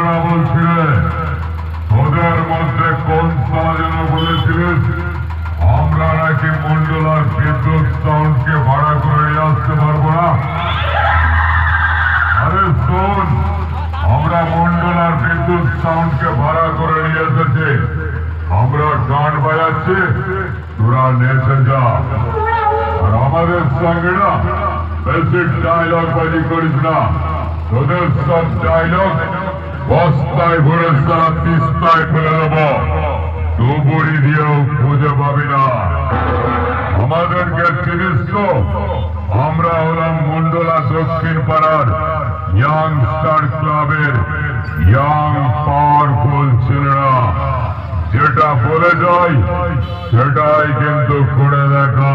তোরা বলছিলে তোদের মধ্যে কোন সাজন বলেছিলিস আমরা নাকি মন্ডলার বিদ্যুৎ সাউন্ডকে ভাড়া করে নিয়ে আসতে পারবো না? আরে শোন, আমরা মন্ডলার বিদ্যুৎ সাউন্ডকে ভাড়া করে নিয়ে এসেছি। আমরা গান বাজাচ্ছি, তোরা নেচে যা। আর আমাদের সঙ্গে না বেশি ডায়লগ বাজি করিস না। তোদের সব ডায়লগ বস্তায় ভরে সারা তিস্তায় ফেলে দেবো, ডুবুরি দিয়েও খুঁজে পাবি না। আমাদেরকে চিনিস তো? আমরা হলাম মন্ডলা দক্ষিণ পাড়ার ইয়াং স্টার ক্লাবের ইয়াং পাওয়ারফুল ছেলেরা। যেটা বলে যাই সেটাই কিন্তু করে দেখা।